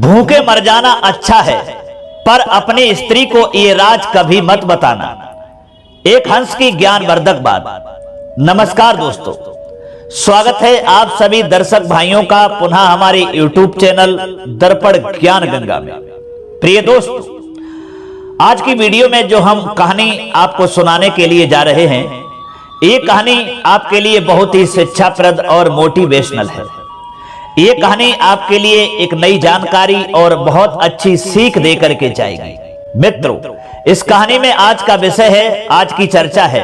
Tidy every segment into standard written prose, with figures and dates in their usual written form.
भूखे मर जाना अच्छा है, पर अपनी स्त्री को ये राज कभी मत बताना। एक हंस की ज्ञानवर्धक बात। नमस्कार दोस्तों, स्वागत है आप सभी दर्शक भाइयों का पुनः हमारे YouTube चैनल दर्पण ज्ञान गंगा में। प्रिय दोस्तों, आज की वीडियो में जो हम कहानी आपको सुनाने के लिए जा रहे हैं, ये कहानी आपके लिए बहुत ही शिक्षाप्रद और मोटिवेशनल है। ये कहानी आपके लिए एक नई जानकारी और बहुत अच्छी सीख देकर के जाएगी। मित्रों, इस कहानी में आज का विषय है, आज की चर्चा है,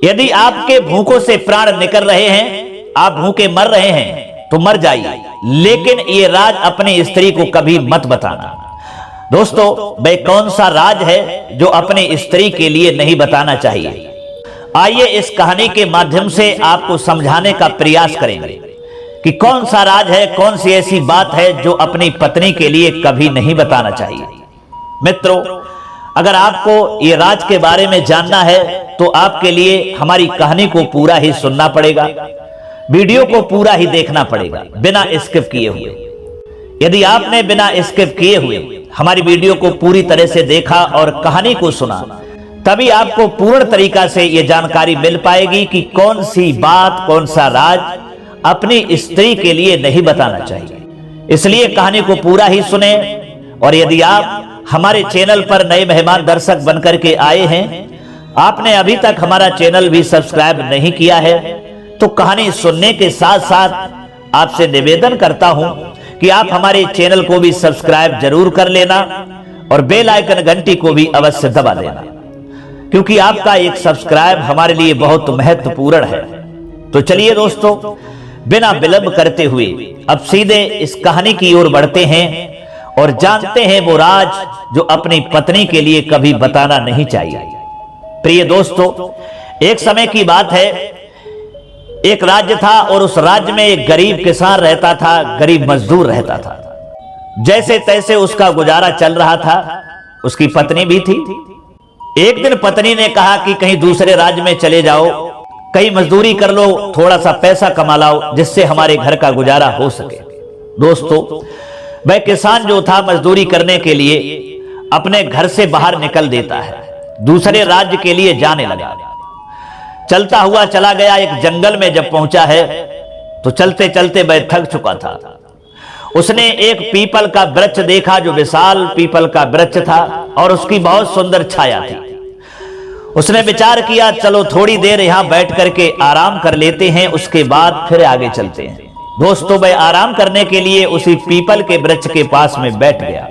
यदि आपके भूखों से प्राण निकल रहे हैं, आप भूखे मर रहे हैं तो मर जाइए, लेकिन ये राज अपनी स्त्री को कभी मत बताना। दोस्तों, वह कौन सा राज है जो अपनी स्त्री के लिए नहीं बताना चाहिए? आइए इस कहानी के माध्यम से आपको समझाने का प्रयास करेंगे कि कौन सा राज है, कौन सी ऐसी बात है जो अपनी पत्नी के लिए कभी नहीं बताना चाहिए। मित्रों, अगर आपको ये राज के बारे में जानना है तो आपके लिए हमारी कहानी को पूरा ही सुनना पड़ेगा, वीडियो को पूरा ही देखना पड़ेगा, बिना स्किप किए हुए। यदि आपने बिना स्किप किए हुए हमारी वीडियो को पूरी तरह से देखा और कहानी को सुना, तभी आपको पूर्ण तरीका से ये जानकारी मिल पाएगी कि कौन सी बात, कौन सा राज अपनी स्त्री के लिए नहीं बताना चाहिए। इसलिए कहानी को पूरा ही सुने। और यदि आप हमारे चैनल पर नए मेहमान दर्शक बनकर के आए हैं, आपने अभी तक हमारा चैनल भी सब्सक्राइब नहीं किया है, तो कहानी सुनने के साथ साथ आपसे निवेदन करता हूं कि आप हमारे चैनल को भी सब्सक्राइब जरूर कर लेना और बेल आइकन घंटी को भी अवश्य दबा देना, क्योंकि आपका एक सब्सक्राइब हमारे लिए बहुत महत्वपूर्ण है। तो चलिए दोस्तों, बिना विलंब करते हुए अब सीधे इस कहानी की ओर बढ़ते हैं और जानते हैं वो राज जो अपनी पत्नी के लिए कभी बताना नहीं चाहिए। प्रिय दोस्तों, एक समय की बात है, एक राज्य था और उस राज्य में एक गरीब किसान रहता था, गरीब मजदूर रहता था। जैसे तैसे उसका गुजारा चल रहा था। उसकी पत्नी भी थी। एक दिन पत्नी ने कहा कि कहीं दूसरे राज्य में चले जाओ, कहीं मजदूरी कर लो, थोड़ा सा पैसा कमा लाओ, जिससे हमारे घर का गुजारा हो सके। दोस्तों, वह किसान जो था मजदूरी करने के लिए अपने घर से बाहर निकल देता है, दूसरे राज्य के लिए जाने लगा। चलता हुआ चला गया। एक जंगल में जब पहुंचा है तो चलते चलते वह थक चुका था। उसने एक पीपल का वृक्ष देखा, जो विशाल पीपल का वृक्ष था और उसकी बहुत सुंदर छाया थी। उसने विचार किया, चलो थोड़ी देर यहां बैठ करके आराम कर लेते हैं, उसके बाद फिर आगे चलते हैं। दोस्तों, वह आराम करने के लिए उसी पीपल के वृक्ष के पास में बैठ गया।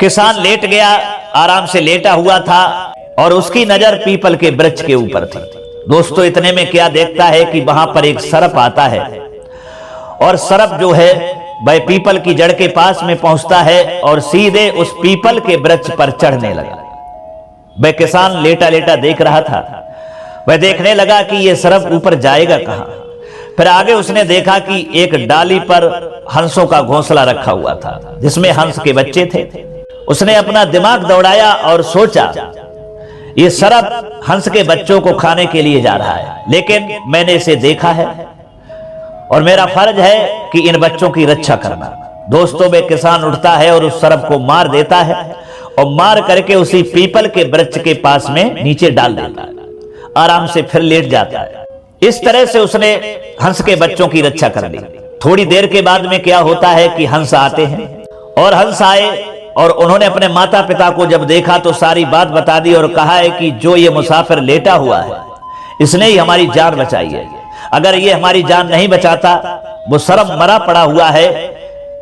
किसान लेट गया, आराम से लेटा हुआ था और उसकी नजर पीपल के वृक्ष के ऊपर थी। दोस्तों, इतने में क्या देखता है कि वहां पर एक सर्प आता है और सर्प जो है वह पीपल की जड़ के पास में पहुंचता है और सीधे उस पीपल के वृक्ष पर चढ़ने लगा। वह किसान लेटा लेटा देख रहा था। वह देखने लगा कि यह सर्प ऊपर जाएगा कहां। फिर आगे उसने देखा कि एक डाली पर हंसों का घोंसला रखा हुआ था, जिसमें हंस के बच्चे थे। उसने अपना दिमाग दौड़ाया और सोचा, यह सर्प हंस के बच्चों को खाने के लिए जा रहा है, लेकिन मैंने इसे देखा है और मेरा फर्ज है कि इन बच्चों की रक्षा करना। दोस्तों, वह किसान उठता है और उस सर्प को मार देता है और मार करके उसी पीपल के वृक्ष के पास में नीचे डाल देता है। आराम से फिर लेट जाता है। इस तरह से उसने हंस के बच्चों की रक्षा कर ली। थोड़ी देर के बाद में क्या होता है कि हंस आते हैं और हंस आए और उन्होंने अपने माता पिता को जब देखा तो सारी बात बता दी और कहा है कि जो ये मुसाफिर लेटा हुआ है, इसने ही हमारी जान बचाई है। अगर ये हमारी जान नहीं बचाता, वो सर्प मरा पड़ा हुआ है,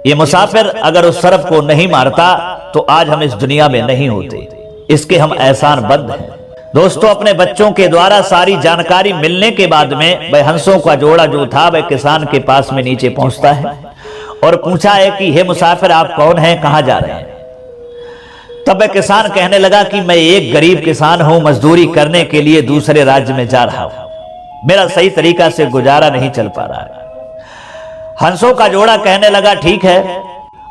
ये मुसाफिर अगर उस सर्प को नहीं मारता तो आज हम इस दुनिया में नहीं होते। इसके हम एहसान बंद हैं। दोस्तों, अपने बच्चों के द्वारा सारी जानकारी मिलने के बाद में वह हंसों का जोड़ा जो था वह किसान के पास में नीचे पहुंचता है और पूछा है कि हे मुसाफिर, आप कौन हैं, कहां जा रहे हैं? तब वह किसान कहने लगा कि मैं एक गरीब किसान हूं, मजदूरी करने के लिए दूसरे राज्य में जा रहा हूं, मेरा सही तरीका से गुजारा नहीं चल पा रहा है। हंसों का जोड़ा कहने लगा, ठीक है,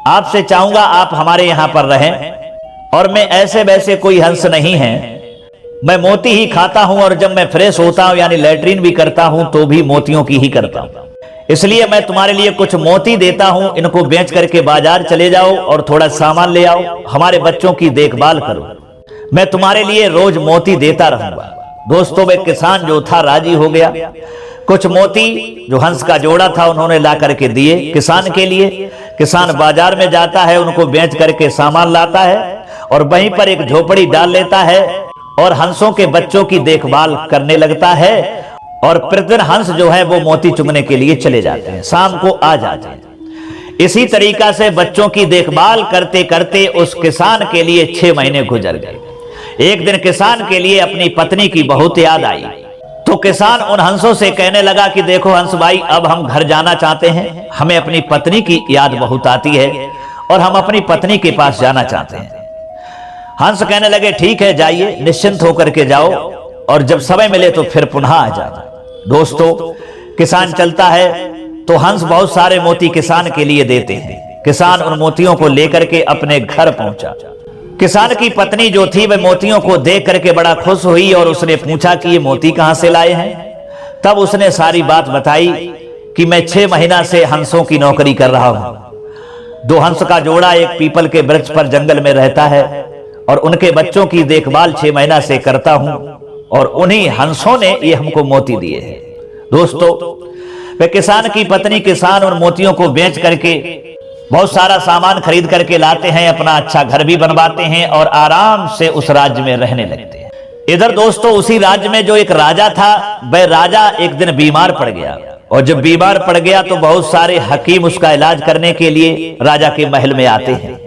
आपसे चाहूंगा आप हमारे यहां पर रहें और मैं ऐसे वैसे कोई हंस नहीं है, मैं मोती ही खाता हूं और जब मैं फ्रेश होता हूं यानी लैट्रिन भी करता हूं तो भी मोतियों की ही करता हूं। इसलिए मैं तुम्हारे लिए कुछ मोती देता हूं, इनको बेच करके बाजार चले जाओ और थोड़ा सामान ले आओ, हमारे बच्चों की देखभाल करो, मैं तुम्हारे लिए रोज मोती देता रहूंगा। दोस्तों, वे किसान जो था राजी हो गया। कुछ मोती जो हंस का जोड़ा था उन्होंने ला करके दिए किसान के लिए। किसान बाजार में जाता है, उनको बेच करके सामान लाता है और वहीं पर एक झोपड़ी डाल लेता है और हंसों के बच्चों की देखभाल करने लगता है। और प्रतिदिन हंस जो है वो मोती चुगने के लिए चले जाते हैं, शाम को आ जाते हैं। इसी तरीका से बच्चों की देखभाल करते करते उस किसान के लिए 6 महीने गुजर गए। एक दिन किसान के लिए अपनी पत्नी की बहुत याद आई, तो किसान उन हंसों से कहने लगा कि देखो हंस भाई, अब हम घर जाना चाहते हैं, हमें अपनी पत्नी की याद बहुत आती है और हम अपनी पत्नी के पास जाना चाहते हैं। हंस कहने लगे ठीक है, जाइए, निश्चिंत होकर के जाओ और जब समय मिले तो फिर पुनः आ जाना। दोस्तों, किसान चलता है तो हंस बहुत सारे मोती किसान के लिए देते हैं। किसान उन मोतियों को लेकर के अपने घर पहुंचा। किसान की पत्नी जो थी वह मोतियों को देख करके बड़ा खुश हुई और उसने पूछा कि ये मोती कहां से लाए हैं। तब उसने सारी बात बताई कि मैं 6 महीना से हंसों की नौकरी कर रहा हूं। 2 हंस का जोड़ा एक पीपल के वृक्ष पर जंगल में रहता है और उनके बच्चों की देखभाल 6 महीना से करता हूं और उन्हीं हंसों ने ये हमको मोती दिए हैं। दोस्तों, वे किसान की पत्नी किसान उन मोतियों को बेच करके बहुत सारा सामान खरीद करके लाते हैं, अपना अच्छा घर भी बनवाते हैं और आराम से उस राज्य में रहने लगते हैं। इधर दोस्तों, उसी राज्य में जो एक राजा था, वह राजा एक दिन बीमार पड़ गया और जब बीमार पड़ गया तो बहुत सारे हकीम उसका इलाज करने के लिए राजा के महल में आते हैं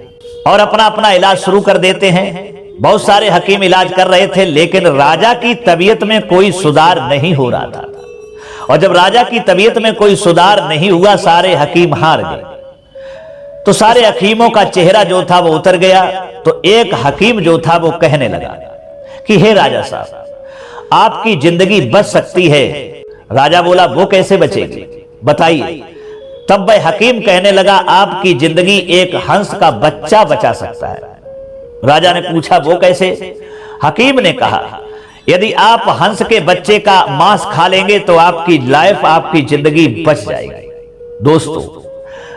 और अपना अपना इलाज शुरू कर देते हैं। बहुत सारे हकीम इलाज कर रहे थे, लेकिन राजा की तबीयत में कोई सुधार नहीं हो रहा था। और जब राजा की तबीयत में कोई सुधार नहीं हुआ, सारे हकीम हार गए। तो सारे हकीमों का चेहरा जो था वो उतर गया। तो एक हकीम जो था वो कहने लगा कि हे राजा साहब, आपकी जिंदगी बच सकती है। राजा बोला वो कैसे बचेगी, बताइए। तब वह हकीम कहने लगा आपकी जिंदगी एक हंस का बच्चा बचा सकता है। राजा ने पूछा वो कैसे। हकीम ने कहा यदि आप हंस के बच्चे का मांस खा लेंगे तो आपकी लाइफ, आपकी जिंदगी बच जाएगी। दोस्तों,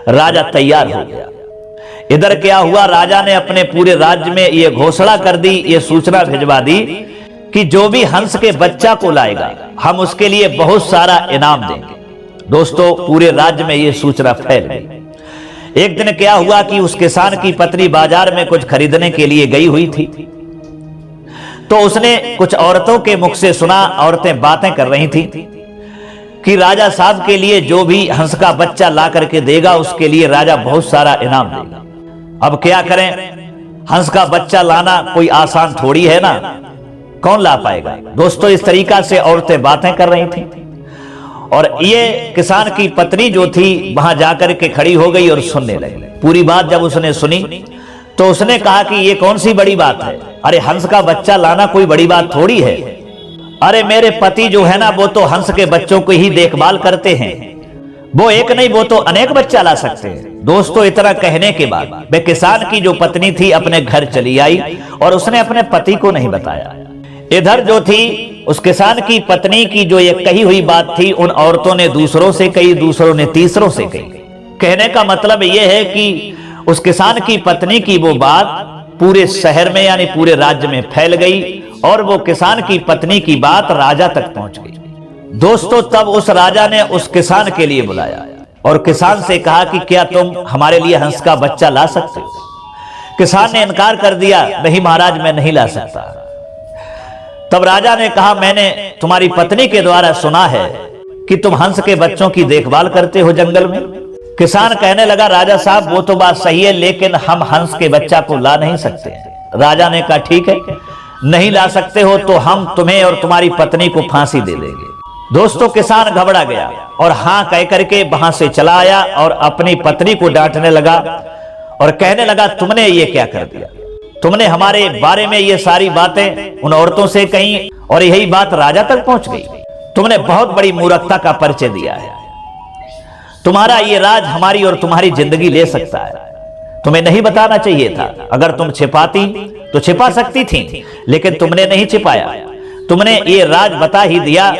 राजा तैयार हो गया। इधर क्या हुआ, राजा ने अपने पूरे राज्य में यह घोषणा कर दी, यह सूचना भिजवा दी कि जो भी हंस के बच्चा को लाएगा हम उसके लिए बहुत सारा इनाम देंगे। दोस्तों, पूरे राज्य में यह सूचना फैल गई। एक दिन क्या हुआ कि उस किसान की पत्नी बाजार में कुछ खरीदने के लिए गई हुई थी, तो उसने कुछ औरतों के मुख से सुना, औरतें बातें कर रही थी कि राजा साहब के लिए जो भी हंस का बच्चा ला करके देगा उसके लिए राजा बहुत सारा इनाम देगा। अब क्या करें, हंस का बच्चा लाना कोई आसान थोड़ी है ना, कौन ला पाएगा। दोस्तों, इस तरीका से औरतें बातें कर रही थी और ये किसान की पत्नी जो थी वहां जाकर के खड़ी हो गई और सुनने लगी। पूरी बात जब उसने सुनी तो उसने कहा कि ये कौन सी बड़ी बात है, अरे हंस का बच्चा लाना कोई बड़ी बात थोड़ी है। अरे मेरे पति जो है ना वो तो हंस के बच्चों को ही देखभाल करते हैं, वो एक नहीं वो तो अनेक बच्चा ला सकते हैं। दोस्तों, इतना कहने के बाद वे किसान की जो पत्नी थी अपने घर चली आई और उसने अपने पति को नहीं बताया। इधर जो थी उस किसान की पत्नी की जो ये कही हुई बात थी, उन औरतों ने दूसरों से कही, दूसरों ने तीसरों से कही। कहने का मतलब यह है कि उस किसान की पत्नी की वो बात पूरे शहर में यानी पूरे राज्य में फैल गई और वो किसान की पत्नी की बात राजा तक पहुंच गई। दोस्तों, तब उस राजा ने उस किसान के लिए बुलाया और किसान से कहा कि क्या तुम हमारे लिए हंस का बच्चा ला सकते हो। किसान ने इनकार कर दिया, नहीं महाराज, मैं नहीं ला सकता। तब राजा ने कहा मैंने तुम्हारी पत्नी के द्वारा सुना है कि तुम हंस के बच्चों की देखभाल करते हो जंगल में। किसान कहने लगा राजा साहब वो तो बात सही है, लेकिन हम हंस के बच्चा को ला नहीं सकते। राजा ने कहा ठीक है, नहीं ला सकते हो तो हम तुम्हें और तुम्हारी पत्नी को फांसी दे देंगे। दोस्तों, किसान घबरा गया और हां कह करके वहां से चला आया और अपनी पत्नी को डांटने लगा और कहने लगा तुमने ये क्या कर दिया, तुमने हमारे बारे में ये सारी बातें उन औरतों से कही और यही बात राजा तक पहुंच गई। तुमने बहुत बड़ी मूर्खता का परिचय दिया है। तुम्हारा ये राज हमारी और तुम्हारी जिंदगी ले सकता है। तुम्हें नहीं बताना चाहिए था। अगर तुम छिपाती तो छिपा सकती थी, लेकिन तुमने नहीं छिपाया। तुमने ये राज बता ही दिया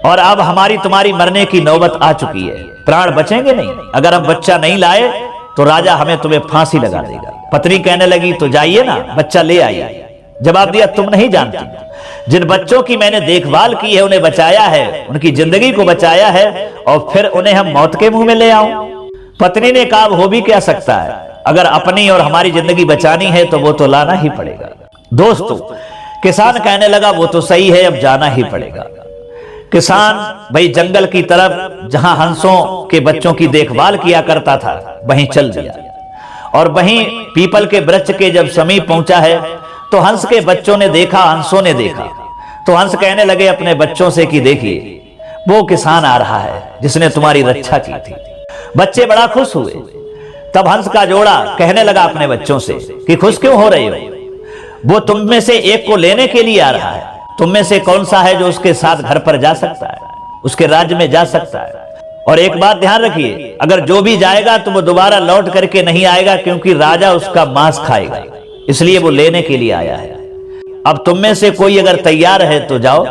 और अब हमारी तुम्हारी मरने की नौबत आ चुकी है, प्राण बचेंगे नहीं। अगर हम बच्चा नहीं लाए तो राजा हमें तुम्हें फांसी लगा देगा। पत्नी कहने लगी तो जाइए ना, बच्चा ले आइए। जवाब दिया, तुम नहीं जानती, जिन बच्चों की मैंने देखभाल की है, उन्हें बचाया है, उनकी जिंदगी को बचाया है, और फिर उन्हें हम मौत के मुंह में ले आऊं। पत्नी ने कहा, हो भी क्या सकता है, अगर अपनी और हमारी जिंदगी बचानी है तो वो तो लाना ही पड़ेगा। दोस्तों, किसान कहने लगा, वो तो सही है, अब जाना ही पड़ेगा। किसान भाई जंगल की तरफ जहां हंसों के बच्चों की देखभाल किया करता था वहीं चल दिया, और वहीं पीपल के वृक्ष के जब समीप पहुंचा है तो हंस के बच्चों ने देखा, हंसों ने देखा, तो हंस कहने लगे अपने बच्चों से कि देखिए वो किसान आ रहा है जिसने तुम्हारी रक्षा की थी। बच्चे बड़ा खुश हुए। तब हंस का जोड़ा कहने लगा अपने बच्चों से कि खुश क्यों हो रहे हो, वो तुम में से एक को लेने के लिए आ रहा है। तुम में से कौन सा है जो उसके साथ घर पर जा सकता है, उसके राज्य में जा सकता है। और एक बात ध्यान रखिए, अगर जो भी जाएगा तो वो दोबारा लौट करके नहीं आएगा, क्योंकि राजा उसका मांस खाएगा, इसलिए वो लेने के लिए आया है। अब तुम में से कोई अगर तैयार है तो जाओ।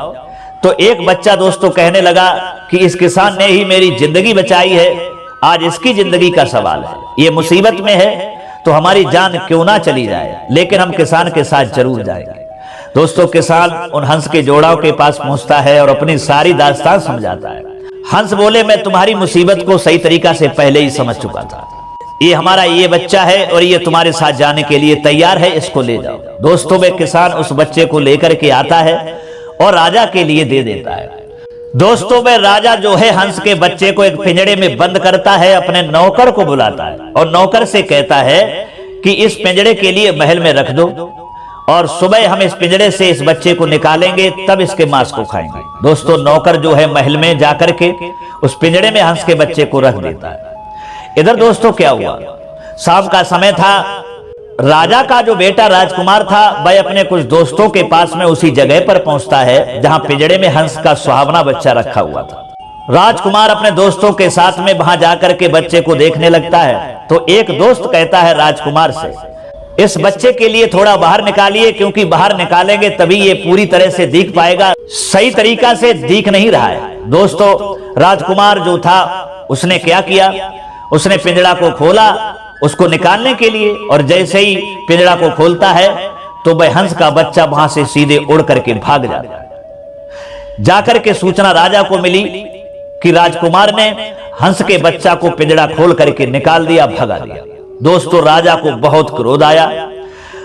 तो एक बच्चा दोस्तों कहने लगा कि इस किसान ने ही मेरी जिंदगी बचाई है, आज इसकी जिंदगी का सवाल है, ये मुसीबत में है तो हमारी जान क्यों ना चली जाए, लेकिन हम किसान के साथ जरूर जाएंगे। दोस्तों, किसान उन हंस के जोड़ाओं के पास पहुंचता है और अपनी सारी दास्तान समझाता है। हंस बोले, मैं तुम्हारी मुसीबत को सही तरीका से पहले ही समझ चुका था, ये हमारा ये बच्चा है और ये तुम्हारे साथ जाने के लिए तैयार है, इसको ले जाओ। दोस्तों, वे किसान उस बच्चे को लेकर के आता है और राजा के लिए दे देता है। दोस्तों, वे राजा जो है हंस के बच्चे को एक पिंजड़े में बंद करता है, अपने नौकर को बुलाता है और नौकर से कहता है कि इस पिंजड़े के लिए महल में रख दो, और सुबह हम इस पिंजड़े से इस बच्चे को निकालेंगे, तब इसके मांस को खाएंगे। दोस्तों, नौकर जो है महल में जाकर के उस पिंजड़े में हंस के बच्चे को रख देता है। इधर दोस्तों क्या हुआ, शाम का समय था। राजा का जो बेटा राजकुमार था वह अपने कुछ दोस्तों के पास में उसी जगह पर पहुंचता है जहां पिंजड़े में हंस का सुहावना बच्चा रखा हुआ था। राजकुमार अपने दोस्तों के साथ में वहां जाकर के बच्चे को देखने लगता है। तो एक दोस्त कहता है राजकुमार से, इस बच्चे के लिए थोड़ा बाहर निकालिए, क्योंकि बाहर निकालेंगे तभी ये पूरी तरह से दिख पाएगा, सही तरीका से दिख नहीं रहा है। दोस्तों, राजकुमार जो था उसने क्या किया, उसने पिंजड़ा को खोला उसको निकालने के लिए, और जैसे ही पिंजड़ा को खोलता है तो वह हंस का बच्चा वहां से सीधे उड़ करके भाग जाता है। जाकर के सूचना राजा को मिली कि राजकुमार ने हंस के बच्चा को पिंजड़ा खोल करके निकाल दिया, भगा दिया। दोस्तों, राजा को बहुत क्रोध आया।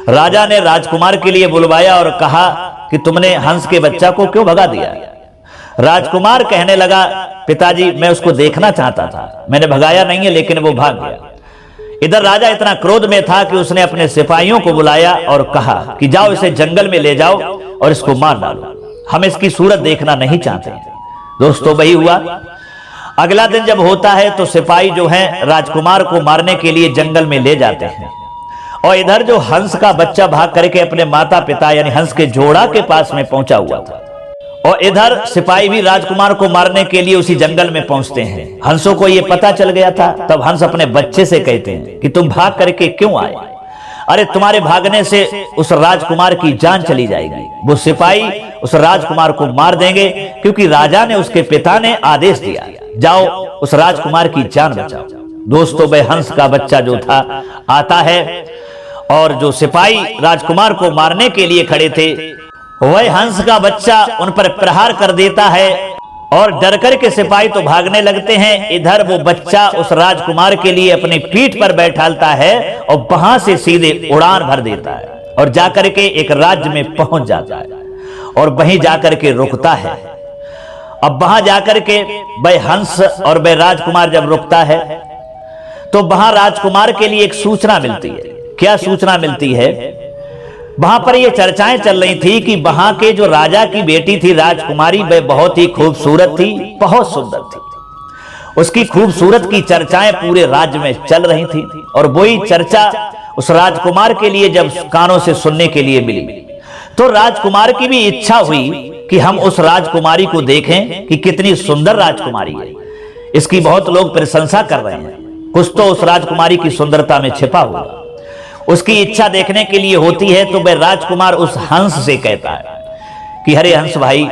राजा ने राजकुमार के लिए बुलवाया और कहा कि तुमने हंस के बच्चा को क्यों भगा दिया। राजकुमार कहने लगा, पिताजी मैं उसको देखना चाहता था, मैंने भगाया नहीं है, लेकिन वो भाग गया। इधर राजा इतना क्रोध में था कि उसने अपने सिपाहियों को बुलाया और कहा कि जाओ इसे जंगल में ले जाओ और इसको मार डालो, हम इसकी सूरत देखना नहीं चाहते। दोस्तों, वही हुआ। अगला दिन जब होता है तो सिपाही जो हैं राजकुमार को मारने के लिए जंगल में ले जाते हैं, और इधर जो हंस का बच्चा भाग करके अपने माता पिता यानी हंस के जोड़ा के पास में पहुंचा हुआ था, और इधर सिपाही भी राजकुमार को मारने के लिए उसी जंगल में पहुंचते हैं। हंसों को यह पता चल गया था। तब हंस अपने बच्चे से कहते हैं कि तुम भाग करके क्यों आए, अरे तुम्हारे भागने से उस राजकुमार की जान चली जाएगी, वो सिपाही उस राजकुमार को मार देंगे, क्योंकि राजा ने उसके पिता ने आदेश दिया, जाओ उस राजकुमार की जान बचाओ। दोस्तों, वह हंस का बच्चा जो था आता है, और जो सिपाही राजकुमार को मारने के लिए खड़े थे वह हंस का बच्चा उन पर प्रहार कर देता है, और डर कर के सिपाही तो भागने लगते हैं। इधर वो बच्चा उस राजकुमार के लिए अपनी पीठ पर बैठालता है और वहां से सीधे उड़ान भर देता है और जाकर के एक राज्य में पहुंच जाता है, और वहीं जाकर के रुकता है। अब वहां जाकर के वह हंस और वह राजकुमार जब रुकता है तो वहां राजकुमार के लिए एक सूचना मिलती है। क्या सूचना मिलती है, वहां पर ये चर्चाएं चल रही थी कि वहां के जो राजा की बेटी थी राजकुमारी, वह बहुत ही खूबसूरत थी, बहुत सुंदर थी। उसकी खूबसूरत की चर्चाएं पूरे राज्य में चल रही थी, और वही चर्चा उस राजकुमार के लिए जब कानों से सुनने के लिए मिली तो राजकुमार की भी इच्छा हुई कि हम उस राजकुमारी को देखें कि कितनी सुंदर राजकुमारी है, इसकी बहुत लोग प्रशंसा कर रहे हैं, कुछ तो उस राजकुमारी की सुंदरता में छिपा हुआ। उसकी इच्छा देखने के लिए होती है तो वह राजकुमार उस हंस से कहता है कि अरे हंस भाई,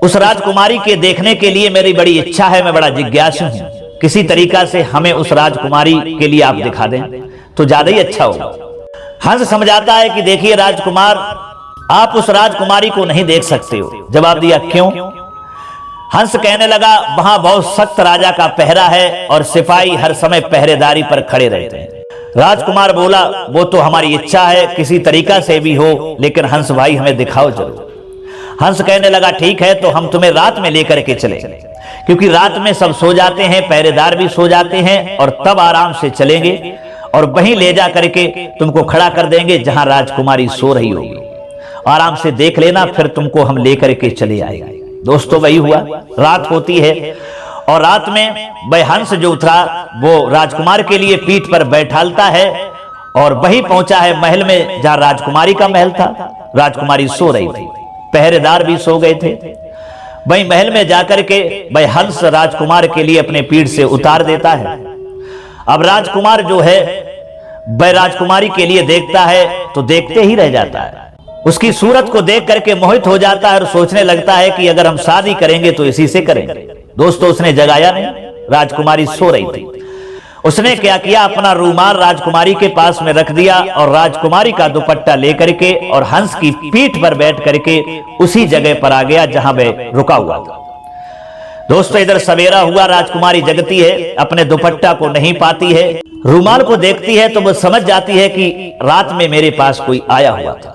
उस राजकुमारी के देखने के लिए मेरी बड़ी इच्छा है, मैं बड़ा जिज्ञासु हूं। किसी तरीका से हमें उस राजकुमारी के लिए आप दिखा दें तो ज्यादा ही अच्छा होगा। हंस समझाता है कि देखिए राजकुमार, आप उस राजकुमारी को नहीं देख सकते हो। जवाब दिया, क्यों? हंस कहने लगा, वहां बहुत सख्त राजा का पहरा है और सिपाही हर समय पहरेदारी पर खड़े रहते हैं। राजकुमार बोला, वो तो हमारी इच्छा है, किसी तरीका से भी हो, लेकिन हंस भाई हमें दिखाओ जरूर। हंस कहने लगा, ठीक है, तो हम तुम्हें रात में लेकर के चले, क्योंकि रात में सब सो जाते हैं, पहरेदार भी सो जाते हैं, और तब आराम से चलेंगे और वहीं ले जा करके तुमको खड़ा कर देंगे जहां राजकुमारी सो रही होगी। आराम से देख लेना, फिर तुमको हम लेकर के चले आएंगे। दोस्तों वही हुआ, रात होती है और रात में वह हंस जो था वो राजकुमार के लिए पीठ पर बैठालता है और वही पहुंचा है महल में जहां राजकुमारी का महल था। राजकुमारी सो रही थी, पहरेदार भी सो गए थे। वही महल में जाकर के वह हंस राजकुमार के लिए अपने पीठ से उतार देता है। अब राजकुमार जो है वह राजकुमारी के लिए देखता है तो देखते ही रह जाता है। उसकी सूरत को देख करके मोहित हो जाता है और सोचने लगता है कि अगर हम शादी करेंगे तो इसी से करेंगे। दोस्तों उसने जगाया नहीं, राजकुमारी सो रही थी। उसने क्या किया, अपना रूमाल राजकुमारी के पास में रख दिया और राजकुमारी का दुपट्टा लेकर के और हंस की पीठ पर बैठ करके उसी जगह पर आ गया जहां वह रुका हुआ था। दोस्तों इधर सवेरा हुआ, राजकुमारी जगती है, अपने दुपट्टा को नहीं पाती है, रूमाल को देखती है तो वो समझ जाती है कि रात में मेरे पास कोई आया हुआ था।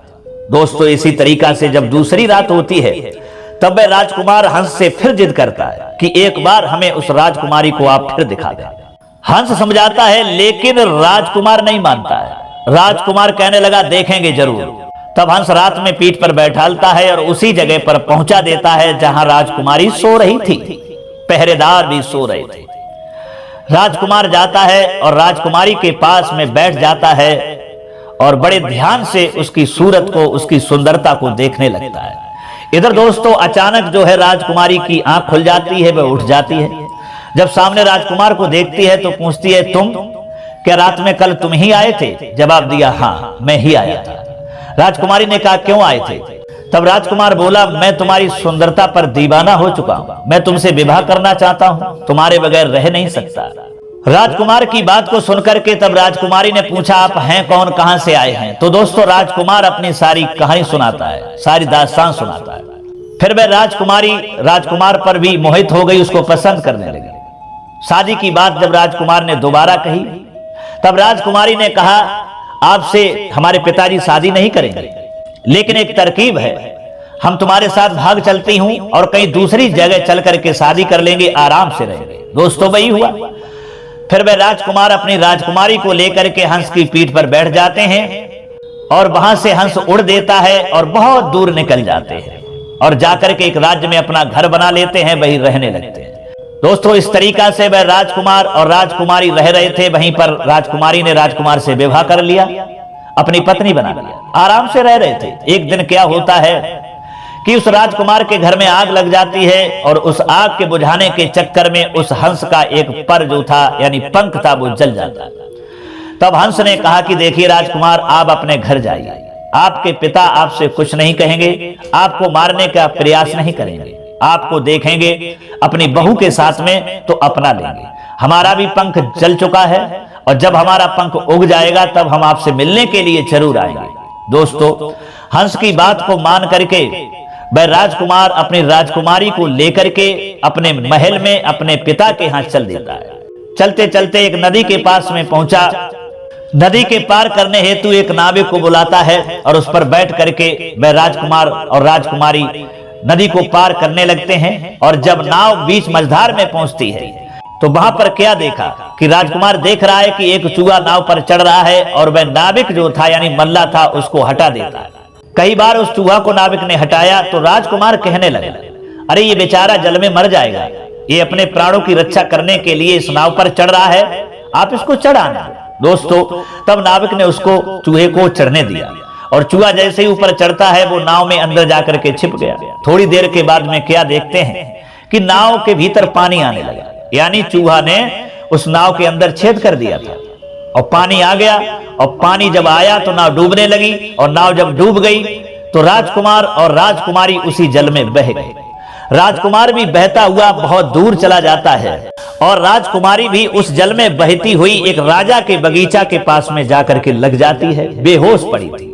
दोस्तों इसी तरीका से जब दूसरी रात होती है तब वह राजकुमार हंस से फिर जिद करता है कि एक बार हमें उस राजकुमारी को आप फिर दिखा दें। हंस समझाता है, लेकिन राजकुमार नहीं मानता है। राजकुमार कहने लगा, देखेंगे जरूर। तब हंस रात में पीठ पर बैठालता है और उसी जगह पर पहुंचा देता है जहां राजकुमारी सो रही थी, पहरेदार भी सो रहे थे। राजकुमार जाता है और राजकुमारी के पास में बैठ जाता है और बड़े ध्यान से उसकी सूरत को, उसकी सुंदरता को देखने लगता है। इधर दोस्तों अचानक जो है राजकुमारी की आंख खुल जाती है, वह उठ जाती है। जब सामने राजकुमार को देखती है तो पूछती है, तुम क्या रात में कल तुम ही आए थे? जवाब दिया, हाँ मैं ही आया था। राजकुमारी ने कहा, क्यों आए थे? तब राजकुमार बोला, मैं तुम्हारी सुंदरता पर दीवाना हो चुका हूं, मैं तुमसे विवाह करना चाहता हूं, तुम्हारे बगैर रह नहीं सकता। राजकुमार की बात को सुनकर के तब राजकुमारी ने पूछा, आप हैं कौन, कहां से आए हैं? तो दोस्तों राजकुमार अपनी सारी कहानी सुनाता है, सारी दास्तान सुनाता है। फिर वह राजकुमारी राजकुमार पर भी मोहित हो गई, उसको पसंद करने लगी। शादी की बात जब राजकुमार ने दोबारा कही तब राजकुमारी ने कहा, आपसे हमारे पिताजी शादी नहीं करेंगे, लेकिन एक तरकीब है, हम तुम्हारे साथ भाग चलती हूं और कहीं दूसरी जगह चल करके शादी कर लेंगे, आराम से रहेंगे। दोस्तों वही हुआ। फिर वह राजकुमार अपनी राजकुमारी को लेकर के हंस की पीठ पर बैठ जाते हैं और वहां से हंस उड़ देता है और बहुत दूर निकल जाते हैं और जाकर के एक राज्य में अपना घर बना लेते हैं, वहीं रहने लगते हैं। दोस्तों इस तरीका से वह राजकुमार और राजकुमारी रह रहे थे। वहीं पर राजकुमारी ने राजकुमार से विवाह कर लिया, अपनी पत्नी बना लिया, आराम से रह रहे थे। एक दिन क्या होता है कि उस राजकुमार के घर में आग लग जाती है और उस आग के बुझाने के चक्कर में उस हंस का एक पर जो था यानी पंख था वो जल जाता है। तब हंस ने कहा कि देखिए राजकुमार, आप अपने घर जाइए, आपके पिता आपसे कुछ नहीं कहेंगे, आपको मारने का प्रयास नहीं करेंगे, आपको देखेंगे अपनी बहू के साथ में तो अपना लेंगे। हमारा भी पंख जल चुका है और जब हमारा पंख उग जाएगा तब हम आपसे मिलने के लिए जरूर आएंगे। दोस्तों हंस की बात को मान करके वह राजकुमार अपनी राजकुमारी को लेकर के अपने महल में अपने पिता के यहाँ चल देता है। चलते चलते एक नदी के पास में पहुंचा। नदी के पार करने हेतु एक नाविक को बुलाता है और उस पर बैठ करके वह राजकुमार और राजकुमारी नदी को पार करने लगते हैं। और जब नाव बीच मझधार में पहुंचती है तो वहां पर क्या देखा कि राजकुमार देख रहा है कि एक चूहा नाव पर चढ़ रहा है और वह नाविक जो था यानी मल्ला था उसको हटा देता है। कई बार उस चूहा को नाविक ने हटाया तो राजकुमार कहने लगा, अरे ये बेचारा जल में मर जाएगा, ये अपने प्राणों की रक्षा करने के लिए इस नाव पर चढ़ रहा है, आप इसको चढ़ाना। दोस्तों तब नाविक ने उसको चूहे को चढ़ने दिया और चूहा जैसे ही ऊपर चढ़ता है वो नाव में अंदर जाकर के छिप गया। थोड़ी देर के बाद में क्या देखते हैं कि नाव के भीतर पानी आने लगा, यानी चूहा ने उस नाव के अंदर छेद कर दिया था और पानी आ गया। और पानी जब आया तो नाव डूबने लगी और नाव जब डूब गई तो राजकुमार और राजकुमारी उसी जल में बह गए। राजकुमार भी बहता हुआ बहुत दूर चला जाता है और राजकुमारी भी उस जल में बहती हुई एक राजा के बगीचा के पास में जाकर के लग जाती है, बेहोश पड़ी थी।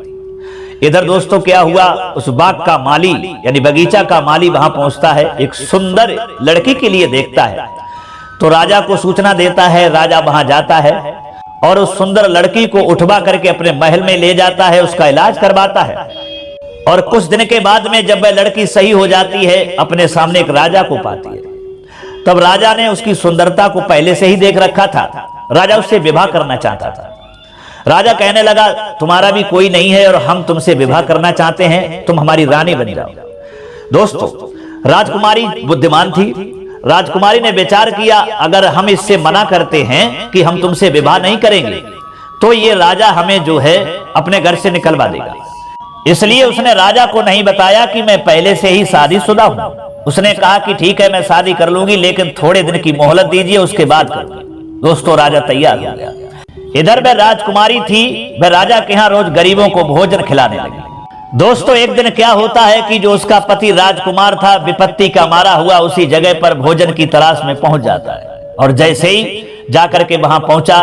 इधर दोस्तों क्या हुआ, उस बाग का माली यानी बगीचा का माली वहां पहुंचता है, एक सुंदर लड़की के लिए देखता है तो राजा को सूचना देता है। राजा वहां जाता है और उस सुंदर लड़की को उठवा करके अपने महल में ले जाता है, उसका इलाज करवाता है। और कुछ दिन के बाद में जब वह लड़की सही हो जाती है, अपने सामने एक राजा को पाती है। तब राजा ने उसकी सुंदरता को पहले से ही देख रखा था, राजा उससे विवाह करना चाहता था। राजा कहने लगा, तुम्हारा भी कोई नहीं है और हम तुमसे विवाह करना चाहते हैं, तुम हमारी रानी बन जाओ। दोस्तों, राजकुमारी बुद्धिमान थी। राजकुमारी ने विचार किया, अगर हम इससे मना करते हैं कि हम तुमसे विवाह नहीं करेंगे तो ये राजा हमें जो है अपने घर से निकलवा देगा। इसलिए उसने राजा को नहीं बताया कि मैं पहले से ही शादीशुदा हूं। उसने कहा कि ठीक है, मैं शादी कर लूंगी, लेकिन थोड़े दिन की मोहलत दीजिए, उसके बाद करूंगी। दोस्तों, राजा तैयार हो गया। इधर वह राजकुमारी थी, वह राजा के यहाँ रोज गरीबों को भोजन खिलाने लगी। दोस्तों, एक दिन क्या होता है कि जो उसका पति राजकुमार था, विपत्ति का मारा हुआ उसी जगह पर भोजन की तलाश में पहुंच जाता है। और जैसे ही जाकर के वहां पहुंचा,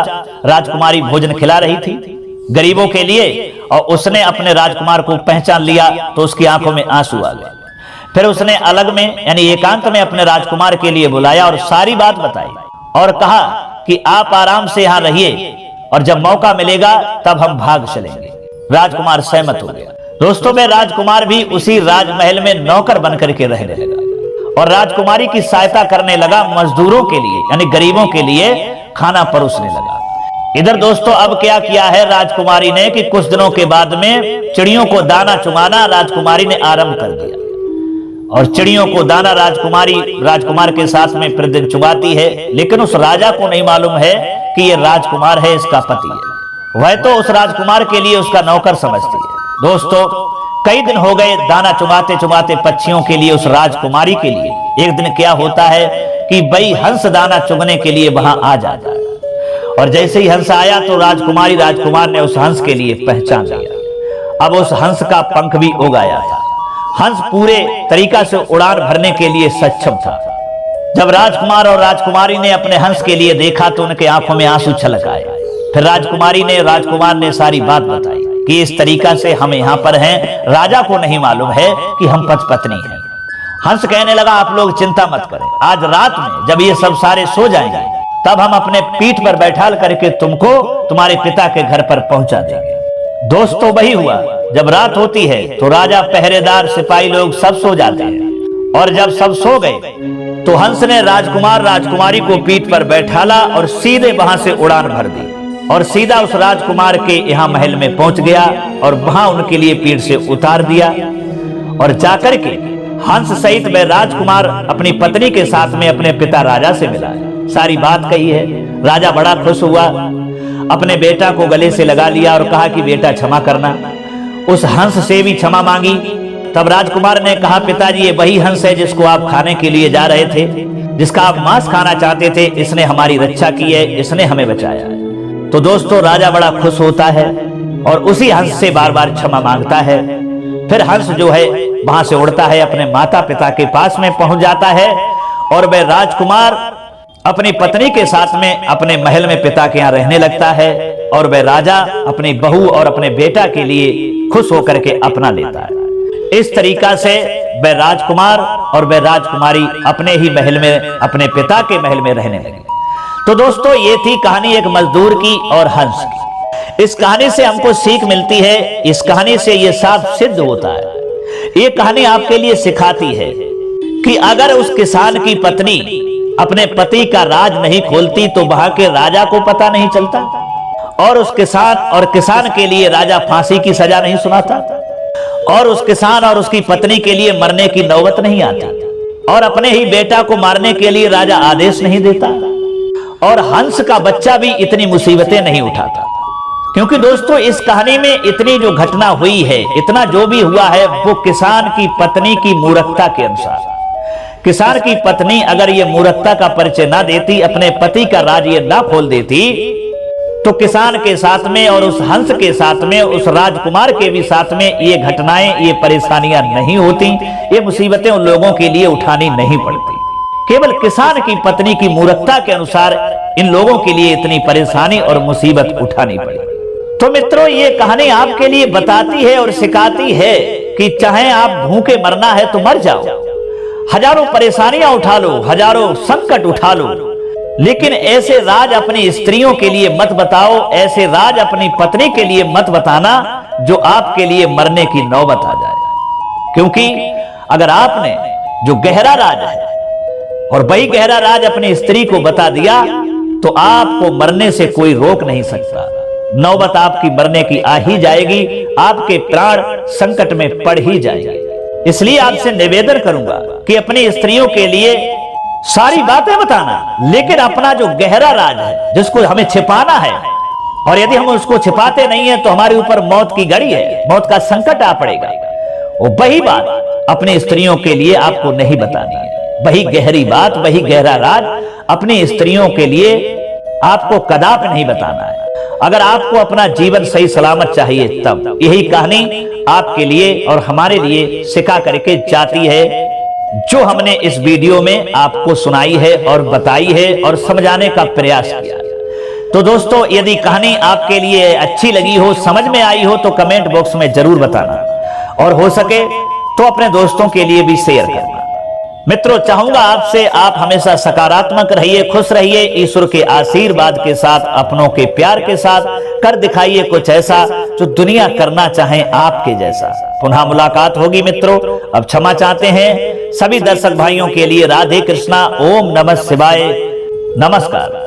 राजकुमारी भोजन खिला रही थी गरीबों के लिए, और उसने अपने राजकुमार को पहचान लिया तो उसकी आंखों में आंसू आ गए। फिर उसने अलग में यानी एकांत में अपने राजकुमार के लिए बुलाया और सारी बात बताई और कहा कि आप आराम से यहां रहिए और जब मौका मिलेगा तब हम भाग चलेंगे। राजकुमार सहमत हो गया। दोस्तों, में राजकुमार भी उसी राजमहल में नौकर बनकर के रहने लगा और राजकुमारी की सहायता करने लगा, मजदूरों के लिए यानी गरीबों के लिए खाना परोसने लगा। इधर दोस्तों, अब क्या किया है राजकुमारी ने कि कुछ दिनों के बाद में चिड़ियों को दाना चुगाना राजकुमारी ने आरंभ कर दिया। और चिड़ियों को दाना राजकुमार के साथ में प्रतिदिन चुगाती है, लेकिन उस राजा को नहीं मालूम है कि ये राजकुमार है, इसका पति है। वह तो उस राजकुमार के लिए उसका नौकर समझती है। दोस्तों, कई दिन हो गए दाना चुगाते चुगाते पक्षियों के लिए, उस राजकुमारी के लिए। एक दिन क्या होता है कि भाई हंस दाना चुगने के लिए वहां आ जाता है और जैसे ही हंस आया तो राजकुमार ने उस हंस के लिए पहचान लिया। अब उस हंस का पंख भी उगाया था। हंस पूरे तरीका से उड़ान भरने के लिए सक्षम था। जब राजकुमार और राजकुमारी ने अपने हंस के लिए देखा तो उनके आंखों में आंसू छलक आए। फिर राजकुमार ने सारी बात बताई कि इस तरीका से हम यहाँ पर हैं, राजा को नहीं मालूम है कि हम पति पत्नी हैं। हंस कहने लगा, आप लोग चिंता मत करें, आज रात में जब ये सब सारे सो जाएंगे तब हम अपने पीठ पर बैठा करके तुमको तुम्हारे पिता के घर पर पहुंचा देंगे। दोस्तों, वही हुआ। जब रात होती है तो राजा, पहरेदार, सिपाही लोग सब सो जाते हैं और जब सब सो गए तो हंस ने राजकुमारी को पीठ पर बैठाला और सीधे वहां से उड़ान भर दी और सीधा उस राजकुमार के यहाँ महल में पहुंच गया और वहां उनके लिए पीठ से उतार दिया। और जाकर के हंस सहित वह राजकुमार अपनी पत्नी के साथ में अपने पिता राजा से मिला, सारी बात कही है। राजा बड़ा खुश हुआ, अपने बेटा को गले से लगा लिया और कहा कि बेटा क्षमा करना। उस हंस से भी क्षमा मांगी। तब राजकुमार ने कहा, पिताजी, ये वही हंस है जिसको आप खाने के लिए जा रहे थे, जिसका आप मांस खाना चाहते थे। इसने हमारी रक्षा की है, इसने हमें बचाया है। तो दोस्तों, राजा बड़ा खुश होता है और उसी हंस से बार बार क्षमा मांगता है। फिर हंस जो है वहां से उड़ता है, अपने माता पिता के पास में पहुंच जाता है और वह राजकुमार अपनी पत्नी के साथ में अपने महल में पिता के यहाँ रहने लगता है और वह राजा अपनी बहू और अपने बेटा के लिए खुश होकर के अपना लेता है। इस तरीका से वह राजकुमार और वह राजकुमारी अपने ही महल में, अपने पिता के महल में रहने लगे। तो दोस्तों, ये थी कहानी एक मजदूर की और हंस की। इस कहानी से हमको सीख मिलती है, इस कहानी से ये साफ सिद्ध होता है, ये कहानी आपके लिए सिखाती है कि अगर उस किसान की पत्नी अपने पति का राज नहीं खोलती तो वहां के राजा को पता नहीं चलता और उस किसान के लिए राजा फांसी की सजा नहीं सुनाता और उस किसान और उसकी पत्नी के लिए मरने की नौबत नहीं आती और अपने ही बेटा को मारने के लिए राजा आदेश नहीं देता और हंस का बच्चा भी इतनी मुसीबतें नहीं उठाता। क्योंकि दोस्तों, इस कहानी में इतनी जो घटना हुई है, इतना जो भी हुआ है, वो किसान की पत्नी की मूर्खता के अनुसार। किसान की पत्नी अगर ये मूर्खता का परिचय ना देती, अपने पति का राज ये ना खोल देती, तो किसान के साथ में और उस हंस के साथ में, उस राजकुमार के भी साथ में ये घटनाएं, ये परेशानियां नहीं होती, ये मुसीबतें उन लोगों के लिए उठानी नहीं पड़ती। केवल किसान की पत्नी की मूर्खता के अनुसार इन लोगों के लिए इतनी परेशानी और मुसीबत उठानी पड़ी। तो मित्रों, ये कहानी आपके लिए बताती है और सिखाती है कि चाहे आप भूखे मरना है तो मर जाओ, हजारों परेशानियां उठा लो, हजारों संकट उठा लो, लेकिन ऐसे राज अपनी स्त्रियों के लिए मत बताओ, ऐसे राज अपनी पत्नी के लिए मत बताना जो आपके लिए मरने की नौबत आ जाए। क्योंकि अगर आपने जो गहरा राज है और वही गहरा राज अपनी स्त्री को बता दिया तो आपको मरने से कोई रोक नहीं सकता। नौबत आपकी मरने की आ ही जाएगी, आपके प्राण संकट में पड़ ही जाएंगे। इसलिए आपसे निवेदन करूंगा कि अपनी स्त्रियों के लिए सारी बातें बताना, लेकिन अपना जो गहरा राज है जिसको हमें छिपाना है, और यदि हम उसको छिपाते नहीं है तो हमारे ऊपर मौत की घड़ी है, मौत का संकट आ पड़ेगा। वो वही बात अपनी स्त्रियों के लिए आपको नहीं बतानी है। वही गहरी बात, वही गहरा राज अपनी स्त्रियों के लिए आपको कदाप नहीं बताना है। अगर आपको अपना जीवन सही सलामत चाहिए तब यही कहानी आपके लिए और हमारे लिए सिखा करके जाती है, जो हमने इस वीडियो में आपको सुनाई है और बताई है और समझाने का प्रयास किया। तो दोस्तों, यदि कहानी आपके लिए अच्छी लगी हो, समझ में आई हो, तो कमेंट बॉक्स में जरूर बताना, और हो सके तो अपने दोस्तों के लिए भी शेयर करना। मित्रों, चाहूंगा आपसे आप हमेशा सकारात्मक रहिए, खुश रहिए, ईश्वर के आशीर्वाद के साथ, अपनों के प्यार के साथ कर दिखाइए कुछ ऐसा जो दुनिया करना चाहे आपके जैसा। पुनः मुलाकात होगी मित्रों। अब क्षमा चाहते हैं सभी दर्शक भाइयों के लिए। राधे कृष्णा। ओम नमः शिवाय। नमस्कार।